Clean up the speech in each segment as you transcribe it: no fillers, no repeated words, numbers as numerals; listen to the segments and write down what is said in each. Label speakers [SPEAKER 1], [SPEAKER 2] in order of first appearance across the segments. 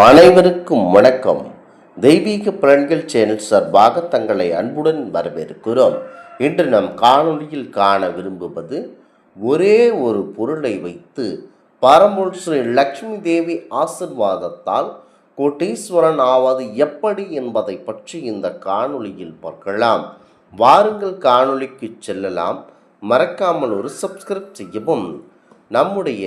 [SPEAKER 1] அனைவருக்கும் வணக்கம். தெய்வீக பலன்கள் சேனல் சார்பாக தங்களை அன்புடன் வரவேற்கிறோம். இன்று நம் காணொளியில் காண விரும்புவது, ஒரே ஒரு பொருளை வைத்து பரம்பொருள் ஸ்ரீ லக்ஷ்மி தேவி ஆசிர்வாதத்தால் கோட்டீஸ்வரன் ஆவது எப்படி என்பதை பற்றி இந்த காணொளியில் பார்க்கலாம். வாருங்கள் காணொளிக்கு செல்லலாம். மறக்காமல் ஒரு சப்ஸ்கிரைப் செய்யவும். நம்முடைய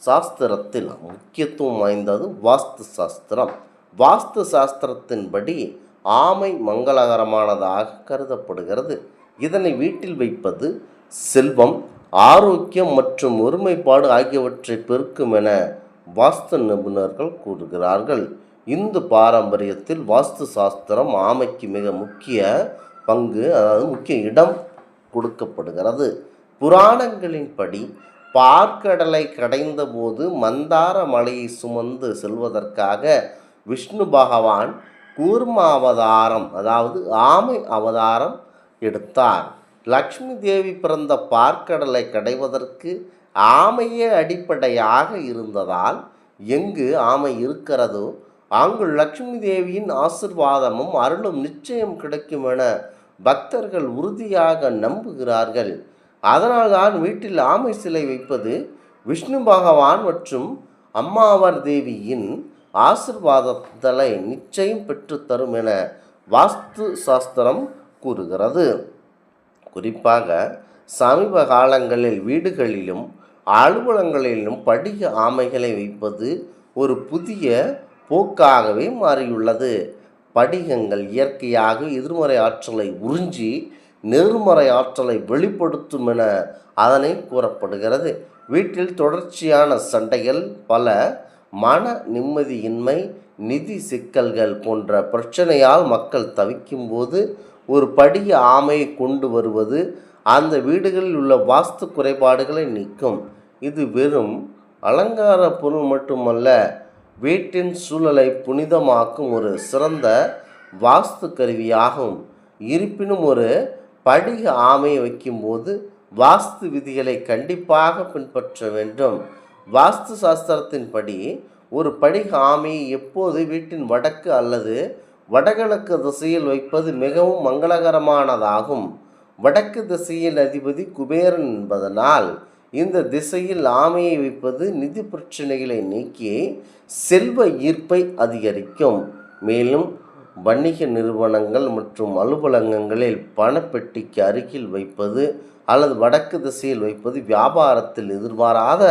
[SPEAKER 1] சாஸ்திரத்தில் முக்கியத்துவம் வாய்ந்தது வாஸ்து சாஸ்திரம். வாஸ்து சாஸ்திரத்தின்படி ஆமை மங்களகரமானதாக கருதப்படுகிறது. இதனை வீட்டில் வைப்பது செல்வம், ஆரோக்கியம் மற்றும் ஒருமைப்பாடு ஆகியவற்றை பெருக்கும் என வாஸ்து நிபுணர்கள் கூறுகிறார்கள். இந்து பாரம்பரியத்தில் வாஸ்து சாஸ்திரம் ஆமைக்கு மிக முக்கிய பங்கு, அதாவது முக்கிய இடம் கொடுக்கப்படுகிறது. புராணங்களின்படி பார்க்கடலை கடைந்த போது மந்தார மலையை சுமந்து செல்வதற்காக விஷ்ணு பகவான் கூர்ம அவதாரம், அதாவது ஆமை அவதாரம் எடுத்தார். லக்ஷ்மி தேவி பிறந்த பார்க்கடலை கடைவதற்கு ஆமையே அடிப்படையாக இருந்ததால் எங்கு ஆமை இருக்கிறதோ அங்கு லக்ஷ்மி தேவியின் ஆசிர்வாதமும் அருளும் நிச்சயம் கிடைக்கும் என பக்தர்கள் உறுதியாக நம்புகிறார்கள். அதனால்தான் வீட்டில் ஆமை சிலை வைப்பது விஷ்ணு பகவான் மற்றும் அம்மாவர் தேவியின் ஆசிர்வாதத்தை நிச்சயம் பெற்றுத்தரும் என வாஸ்து சாஸ்திரம் கூறுகிறது. குறிப்பாக சமீப காலங்களில் வீடுகளிலும் அலுவலகங்களிலும் படிக ஆமைகளை வைப்பது ஒரு புதிய போக்காகவே மாறியுள்ளது. படிகங்கள் இயற்கையாக எதிர்மறை ஆற்றலை உறிஞ்சி நேர்மறை ஆற்றலை வெளிப்படுத்தும் என அதனை கூறப்படுகிறது. வீட்டில் தொடர்ச்சியான சண்டைகள், பல மன நிம்மதியின்மை, நிதி சிக்கல்கள் போன்ற பிரச்சனையால் மக்கள் தவிக்கும் போது ஒரு படிக ஆமையை கொண்டு வருவது அந்த வீடுகளில் உள்ள வாஸ்து குறைபாடுகளை நீக்கும். இது வெறும் அலங்கார பொருள் மட்டுமல்ல, வீட்டின் சூழலை புனிதமாக்கும் ஒரு சிறந்த வாஸ்து கருவியாகும். இருப்பினும் ஒரு படிக ஆமையை வைக்கும்போது வாஸ்து விதிகளை கண்டிப்பாக பின்பற்ற வேண்டும். வாஸ்து சாஸ்திரத்தின்படி ஒரு படிக ஆமையை எப்போது வீட்டின் வடக்கு அல்லது வடகிழக்கு திசையில் வைப்பது மிகவும் மங்களகரமானதாகும். வடக்கு திசையில் அதிபதி குபேரன் என்பதனால் இந்த திசையில் ஆமையை வைப்பது நிதி பிரச்சனைகளை நீக்கி செல்வ ஈர்ப்பை அதிகரிக்கும். மேலும் வணிக நிறுவனங்கள் மற்றும் அலுவலகங்களில் பணப்பெட்டிக்கு அருகில் வைப்பது அல்லது வடக்கு திசையில் வைப்பது வியாபாரத்தில் எதிர்பாராத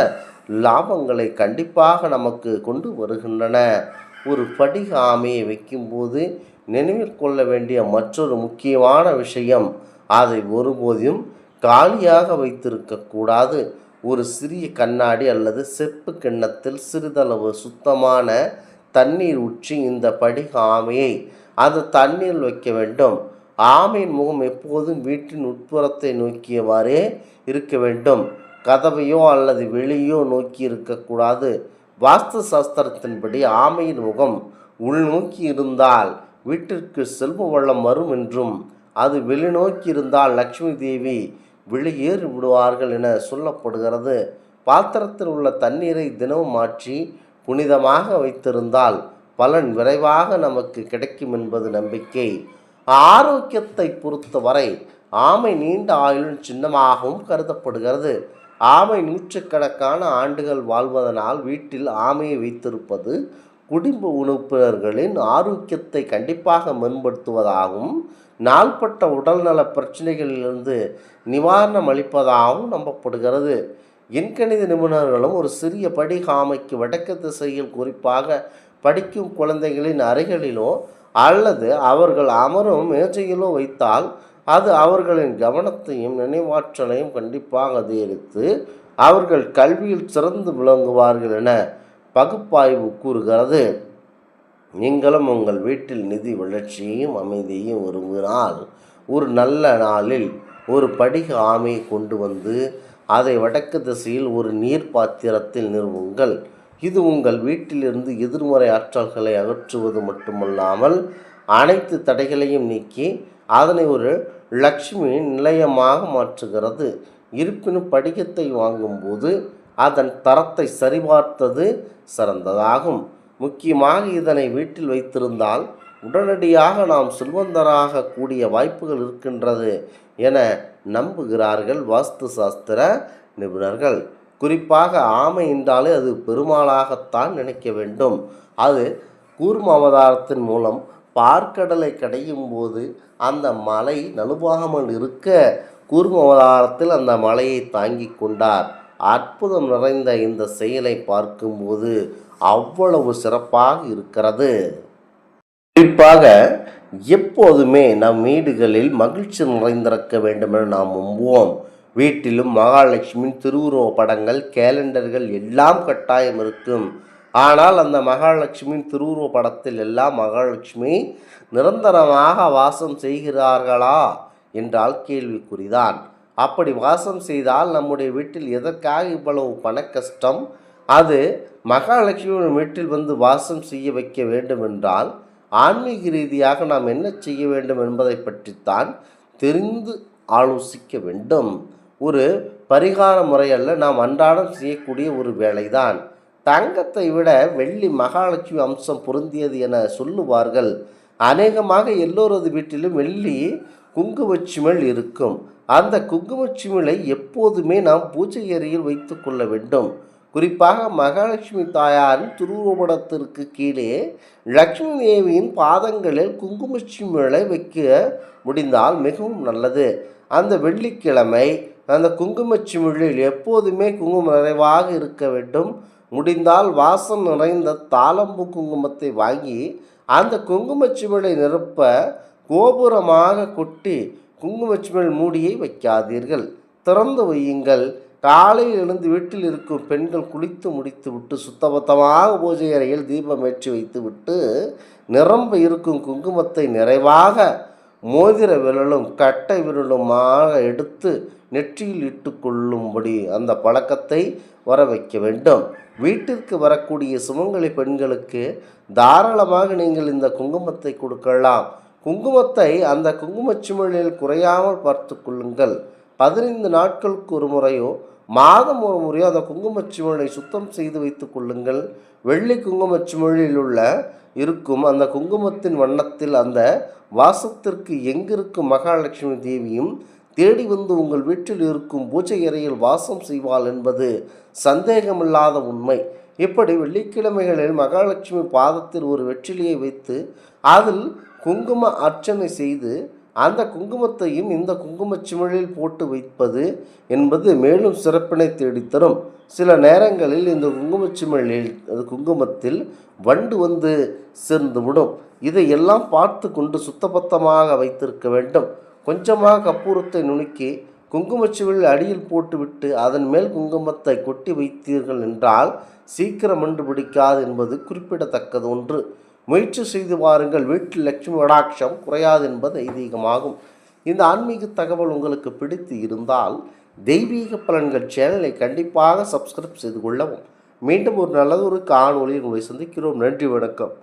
[SPEAKER 1] லாபங்களை கண்டிப்பாக நமக்கு கொண்டு வருகின்றன. ஒரு படிக ஆமையை வைக்கும்போது நினைவில் கொள்ள வேண்டிய மற்றொரு முக்கியமான விஷயம், அதை ஒருபோதும் காலியாக வைத்திருக்கக்கூடாது. ஒரு சிறிய கண்ணாடி அல்லது செப்பு கிண்ணத்தில் சிறிதளவு சுத்தமான தண்ணீர் ஊற்றி இந்த படிக ஆமையை அந்த தண்ணீரில் வைக்க வேண்டும். ஆமையின் முகம் எப்போதும் வீட்டின் உட்புறத்தை நோக்கியவாறே இருக்க வேண்டும். கதவையோ அல்லது வெளியோ நோக்கி இருக்கக்கூடாது. வாஸ்து சாஸ்திரத்தின்படி ஆமையின் முகம் உள்நோக்கி இருந்தால் வீட்டிற்கு செல்வ வளம் வரும் என்றும், அது வெளிநோக்கி இருந்தால் லக்ஷ்மி தேவி வெளியேறி விடுவார்கள் என சொல்லப்படுகிறது. பாத்திரத்தில் உள்ள தண்ணீரை தினமும் மாற்றி புனிதமாக வைத்திருந்தால் பலன் விரைவாக நமக்கு கிடைக்கும் என்பது நம்பிக்கை. ஆரோக்கியத்தை பொறுத்தவரை ஆமை நீண்ட ஆயுளின் சின்னமாகவும் கருதப்படுகிறது. ஆமை நூற்றுக்கணக்கான ஆண்டுகள் வாழ்வதனால் வீட்டில் ஆமையை வைத்திருப்பது குடும்ப உறுப்பினர்களின் ஆரோக்கியத்தை கண்டிப்பாக மேம்படுத்துவதாகவும், நாள்பட்ட உடல்நல பிரச்சனைகளிலிருந்து நிவாரணம் அளிப்பதாகவும் நம்பப்படுகிறது. எண்கணித நிபுணர்களும் ஒரு சிறிய படிக ஆமைக்கு வடக்கு திசையில், குறிப்பாக படிக்கும் குழந்தைகளின் அறைகளிலோ அல்லது அவர்கள் அமரும் மேஜையிலோ வைத்தால் அது அவர்களின் கவனத்தையும் நினைவாற்றலையும் கண்டிப்பாக அதிகரித்து அவர்கள் கல்வியில் சிறந்து விளங்குவார்கள் என பகுப்பாய்வு கூறுகிறது. நீங்களும் உங்கள் வீட்டில் நிதி வளர்ச்சியையும் அமைதியையும் விரும்பினால் ஒரு நல்ல நாளில் ஒரு படிக ஆமையை கொண்டு வந்து அதை வடக்கு திசையில் ஒரு நீர் பாத்திரத்தில் நிறுவுங்கள். இது உங்கள் வீட்டிலிருந்து எதிர்மறை ஆற்றல்களை அகற்றுவது மட்டுமல்லாமல் அனைத்து தடைகளையும் நீக்கி அதனை ஒரு லக்ஷ்மி நிலையமாக மாற்றுகிறது. இருப்பினும் படிகத்தை வாங்கும்போது அதன் தரத்தை சரிபார்த்தது சிறந்ததாகும். முக்கியமாக இதனை வீட்டில் வைத்திருந்தால் உடனடியாக நாம் செல்வந்தராக கூடிய வாய்ப்புகள் இருக்கின்றது என நம்புகிறார்கள் வாஸ்து சாஸ்திர நிபுணர்கள். குறிப்பாக ஆமை என்றாலே அது பெருமாளாகத்தான் நினைக்க வேண்டும். அது கூர்ம அவதாரத்தின் மூலம் பார்க்கடலை கடையும் போது அந்த மலை நழுவாமல் இருக்க கூர்ம அவதாரத்தில் அந்த மலையை தாங்கி கொண்டார். அற்புதம் நிறைந்த இந்த செயலை பார்க்கும்போது அவ்வளவு சிறப்பாக இருக்கிறது. குறிப்பாக எப்போதுமே நம் வீடுகளில் மகிழ்ச்சி நிறைந்திருக்க வேண்டும் என நாம் நம்புவோம். வீட்டிலும் மகாலட்சுமியின் திருவுருவ படங்கள், கேலண்டர்கள் எல்லாம் கட்டாயம் இருக்கும். ஆனால் அந்த மகாலட்சுமியின் திருவுருவ படத்தில் எல்லாம் மகாலட்சுமி நிரந்தரமாக வாசம் செய்கிறார்களா என்றால் கேள்விக்குறிதான். அப்படி வாசம் செய்தால் நம்முடைய வீட்டில் எதற்காக இவ்வளவு பண கஷ்டம்? அது மகாலட்சுமியின் வீட்டில் வந்து வாசம் செய்ய வைக்க வேண்டும் என்றால் ஆன்மீக ரீதியாக நாம் என்ன செய்ய வேண்டும் என்பதை பற்றித்தான் தெரிந்து ஆலோசிக்க வேண்டும். ஒரு பரிகார முறை அல்ல, நாம் அன்றாடம் செய்யக்கூடிய ஒரு வேலைதான். தங்கத்தை விட வெள்ளி மகாலட்சுமி அம்சம் பொருந்தியது என சொல்லுவார்கள். அநேகமாக எல்லோரது வீட்டிலும் வெள்ளி குங்குமச்சிமிழ் இருக்கும். அந்த குங்குமச்சிமிழை எப்போதுமே நாம் பூஜை அறையில் வைத்து கொள்ள வேண்டும். குறிப்பாக மகாலட்சுமி தாயாரின் திருவுருவப்படத்திற்கு கீழே லட்சுமி தேவியின் பாதங்களில் குங்குமச்சிமிழை வைக்க முடிந்தால் மிகவும் நல்லது. அந்த வெள்ளிக்கிழமை அந்த குங்குமச்சிமிழில் எப்போதுமே குங்குமம் நிறைவாக இருக்க வேண்டும். முடிந்தால் வாசம் நிறைந்த தாளம்பூ குங்குமத்தை வாங்கி அந்த குங்குமச்சிமிழை நிரப்ப கோபுரமாக கொட்டி குங்குமச்சிமிழ் மூடியை வைக்காதீர்கள், திறந்து வையுங்கள். காலையில் எழுந்து வீட்டில் இருக்கும் பெண்கள் குளித்து முடித்து விட்டு சுத்தபத்தமாக பூஜை அறையில் தீபம் ஏற்றி வைத்து விட்டு நிரம்ப இருக்கும் குங்குமத்தை நிறைவாக மோதிர விரலும் கட்டை விரலுமாக எடுத்து நெற்றியில் இட்டு கொள்ளும்படி அந்த பழக்கத்தை வர வைக்க வேண்டும். வீட்டிற்கு வரக்கூடிய சுமங்கலி பெண்களுக்கு தாராளமாக நீங்கள் இந்த குங்குமத்தை கொடுக்கலாம். குங்குமத்தை அந்த குங்குமச்சிமிழில் குறையாமல் பார்த்து கொள்ளுங்கள். 15 நாட்களுக்கு ஒரு முறையோ மாதம் ஒரு முறையோ அந்த குங்குமச்சிமிழை சுத்தம் செய்து வைத்து கொள்ளுங்கள். வெள்ளி குங்குமச்சிமிழில் உள்ள இருக்கும் அந்த குங்குமத்தின் வண்ணத்தில் அந்த வாசத்திற்கு எங்கிருக்கும் மகாலட்சுமி தேவியும் தேடி வந்து உங்கள் வீட்டில் இருக்கும் பூஜை அறையில் வாசம் செய்வாள் என்பது சந்தேகமில்லாத உண்மை. இப்படி வெள்ளிக்கிழமைகளில் மகாலட்சுமி பாதத்தில் ஒரு வெற்றிலையை வைத்து அதில் குங்கும அர்ச்சனை செய்து அந்த குங்குமத்தையும் இந்த குங்குமச்சிமிழில் போட்டு வைப்பது என்பது மேலும் சிறப்பினை தேடித்தரும். சில நேரங்களில் இந்த குங்குமத்தில் வண்டு வந்து சேர்ந்துவிடும். இதையெல்லாம் பார்த்து கொண்டு சுத்தபத்தமாக வைத்திருக்க வேண்டும். கொஞ்சமாக கற்பூரத்தை நுணுக்கி குங்குமச்சிமிழ் அடியில் போட்டுவிட்டு அதன் மேல் குங்குமத்தை கொட்டி வைத்தீர்கள் என்றால் சீக்கிரம் கண்டுபிடிக்காது என்பது குறிப்பிடத்தக்கது ஒன்று. முயற்சி செய்து பாருங்கள், வீட்டில் லட்சுமி கடாட்சம் குறையாது என்பது ஐதீகமாகும். இந்த ஆன்மீக தகவல் உங்களுக்கு பிடித்து இருந்தால் தெய்வீக பலன்கள் சேனலை கண்டிப்பாக சப்ஸ்கிரைப் செய்து கொள்ளவும். மீண்டும் ஒரு நல்லதொரு காணொளியில் உங்களை சந்திக்கிறோம். நன்றி, வணக்கம்.